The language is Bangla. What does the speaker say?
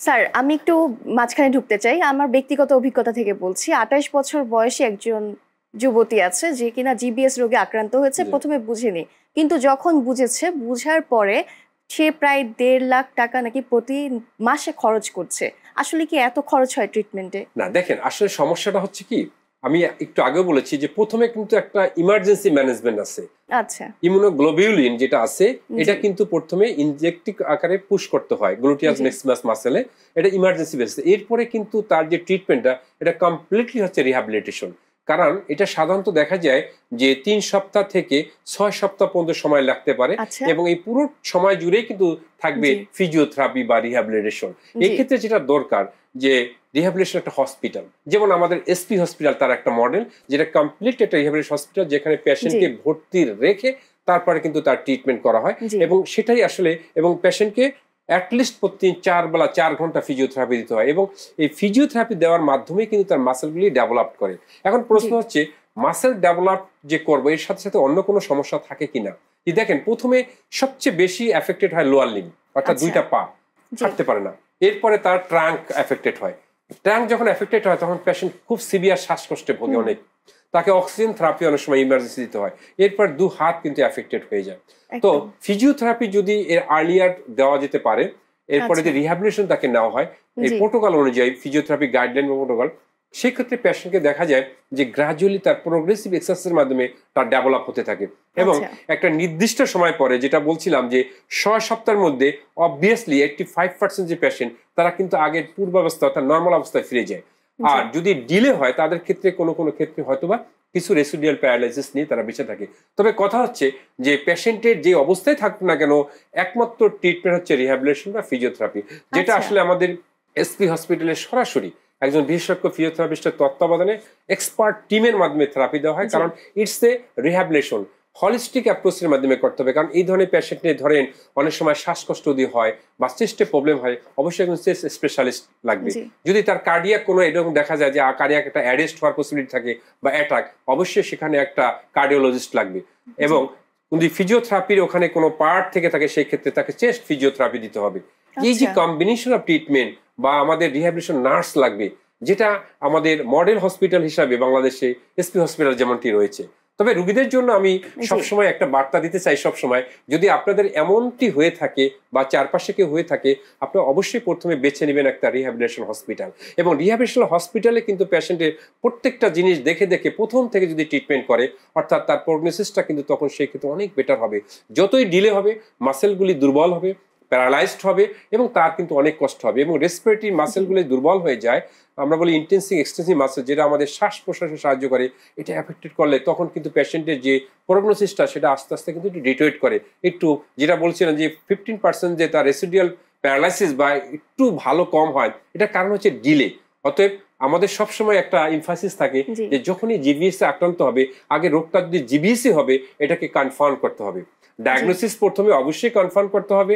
স্যার আমি একটু মাঝখানে ঢুকতে চাই, আমার ব্যক্তিগত অভিজ্ঞতা থেকে বলছি। ২৮ বছর বয়সী একজন যুবতী আছে যে কিনা জিবিএস রোগে আক্রান্ত হয়েছে, প্রথমে বুঝেনি, কিন্তু যখন বুঝেছে, বুঝার পরে সে প্রায় ১.৫ লাখ টাকা নাকি প্রতি মাসে খরচ করছে। আসলে কি এত খরচ হয় ট্রিটমেন্টে? না দেখেন, আসলে সমস্যাটা হচ্ছে কি, আমি একটু আগেও বলেছি যে প্রথমে কিন্তু একটা ইমার্জেন্সি ম্যানেজমেন্ট আছে। আচ্ছা, ইমিউনোগ্লোবিউলিন যেটা আছে, এটা কিন্তু প্রথমে ইনজেক্টিভ আকারে পুশ করতে হয় গ্লুটিয়াস ম্যাক্সিমাস মাসেলে, এটা ইমার্জেন্সি বেসিস। এরপরে কিন্তু তার যে ট্রিটমেন্টটা, এটা কমপ্লিটলি হচ্ছে রিহ্যাবিলিটেশন। কারণ এটা সাধারণত দেখা যায় যে ৩ সপ্তাহ থেকে ৬ সপ্তাহ পর্যন্ত সময় লাগতে পারে, এবং এই পুরো সময় জুড়েই কিন্তু থাকবে ফিজিওথেরাপি বা রিহ্যাবিলিটেশন। এই ক্ষেত্রে যেটা দরকার যে রিহ্যাবিলিটেশন একটা হসপিটাল, যেমন আমাদের এসপি হসপিটাল তার একটা মডেল, যেটা কমপ্লিট একটা রিহ্যাবিলিটেশন হসপিটাল, যেখানে পেশেন্টকে ভর্তি রেখে তারপরে কিন্তু তার ট্রিটমেন্ট করা হয়, এবং সেটাই আসলে, এবং পেশেন্টকে অ্যাটলিস্ট প্রতি ৪ বেলা ৪ ঘন্টা ফিজিওথেরাপি দিতে হয়, এবং এই ফিজিওথেরাপি দেওয়ার মাধ্যমে কিন্তু তার মাসেলগুলি ডেভেলপ করে। এখন প্রশ্ন হচ্ছে, মাসেল ডেভেলপ যে করবো এর সাথে সাথে অন্য কোনো সমস্যা থাকে কিনা। যে দেখেন, প্রথমে সবচেয়ে বেশি এফেক্টেড হয় লোয়ার লিম্ব, অর্থাৎ দুইটা পা হাঁটতে পারে না। এরপরে তার ট্রাঙ্ক এফেক্টেড হয়। ট্রাঙ্ক যখন এফেক্টেড হয় তখন পেশেন্ট খুব সিভিয়ার শ্বাসকষ্টে ভোগে অনেক, তাকে অক্সিজেন থেরাপি অনেক সময় ইমার্জেন্সি দিতে হয়। এরপর ২ হাত কিন্তু এফেক্টেড হয়ে যায়। তো ফিজিওথেরাপি যদি এর আর্লিয়ার দেওয়া যেতে পারে, এরপরে যে রিহ্যাবিলিটেশন তাকে নেওয়া হয় এই প্রোটোকল অনুযায়ী, ফিজিওথেরাপি গাইডলাইন বা প্রোটোকল, সেক্ষেত্রে পেশেন্টকে দেখা যায় যে গ্রাজুয়ালি তার প্রোগ্রেসিভ এক্সারসাইজের মাধ্যমে তার ডেভেলপ হতে থাকে, এবং একটা নির্দিষ্ট সময় পরে, যেটা বলছিলাম যে ৬ সপ্তাহের মধ্যে অবভিয়াসলি 85% যে পেশেন্ট, তারা কিন্তু আগের পূর্বাবস্থা অর্থাৎ নর্মাল অবস্থায় ফিরে যায়। আর যদি ডিলে হয় তাদের ক্ষেত্রে কোনো কোনো ক্ষেত্রে হয়তোবা কিছু রেসিডুয়াল প্যারালাইসিস নিয়ে তারা বেঁচে থাকে। তবে কথা হচ্ছে যে পেশেন্টের যে অবস্থায় থাকুক না কেন, একমাত্র ট্রিটমেন্ট হচ্ছে রিহ্যাবিলিটেশন বা ফিজিওথেরাপি, যেটা আসলে আমাদের এসপি হসপিটালে সরাসরি একজন বিশেষজ্ঞ ফিজিওথেরাপিস্টের তত্ত্বাবধানে এক্সপার্ট টিমের মাধ্যমে থেরাপি দেওয়া হয়। কারণ ইটস এ রিহ্যাবিলিটেশন হলিস্টিক অ্যাপ্রোচের মাধ্যমে করতে হবে। কারণ এই ধরনের পেশেন্ট নিয়ে ধরেন অনেক সময় শ্বাসকষ্ট যদি হয় বা চেস্টে প্রবলেম হয়, অবশ্যই একজন চেস্ট স্পেশালিস্ট লাগবে। যদি তার কার্ডিয়াক কোনো এরকম দেখা যায় যে কার্ডিয়াক একটা অ্যারেস্ট হওয়ার পসিবিলিটি থাকে বা অ্যাটাক, অবশ্যই সেখানে একটা কার্ডিওলজিস্ট লাগবে। এবং যদি ফিজিওথেরাপির ওখানে কোনো পার্ট থেকে থাকে, সেই ক্ষেত্রে তাকে চেস্ট ফিজিওথেরাপি দিতে হবে। এই যে কম্বিনেশন অফ ট্রিটমেন্ট বা আমাদের রিহ্যাবিলিটেশন নার্স লাগবে, যেটা আমাদের মডেল হসপিটাল হিসাবে বাংলাদেশে এসপি হসপিটাল যেমনটি রয়েছে। তবে রোগীদের জন্য আমি সবসময় একটা বার্তা দিতে চাই, সবসময় যদি আপনাদের এমনটি হয়ে থাকে বা চারপাশে কেউ হয়ে থাকে, আপনি অবশ্যই প্রথমে বেছে নেবেন একটা রিহ্যাবিলিটেশন হসপিটাল। এবং রিহ্যাবিলিটেশন হসপিটালে কিন্তু পেশেন্টের প্রত্যেকটা জিনিস দেখে দেখে প্রথম থেকে যদি ট্রিটমেন্ট করে, অর্থাৎ তার প্রগনোসিসটা কিন্তু তখন সেই ক্ষেত্রে অনেক বেটার হবে। যতই ডিলে হবে, মাসেলগুলি দুর্বল হবে, প্যারালাইজড হবে, এবং তার কিন্তু অনেক কষ্ট হবে, এবং রেসপিরেটরি মাসেলগুলি দুর্বল হয়ে যায়। আমরা বলি ইন্টেন্সিভ এক্সটেন্সিভ মাসেল, যেটা আমাদের শ্বাস প্রশ্বাসে সাহায্য করে, এটা এফেক্টেড করলে তখন কিন্তু পেশেন্টের যে প্রগনোসিসটা, সেটা আস্তে আস্তে কিন্তু ডিটোরেট করে। একটু যেটা বলছিলেন যে 15% যে তার রেসিডুয়াল প্যারালাইসিস বা একটু ভালো কম হয়, এটার কারণ হচ্ছে ডিলে। অতএব আমাদের সবসময় একটা ইমফাসিস থাকে যে যখনই জিবিএস আক্রান্ত হবে, আগে রোগটা যদি জিবিএসই হবে, এটাকে কনফার্ম করতে হবে। ডায়াগনোসিস প্রথমে অবশ্যই কনফার্ম করতে হবে।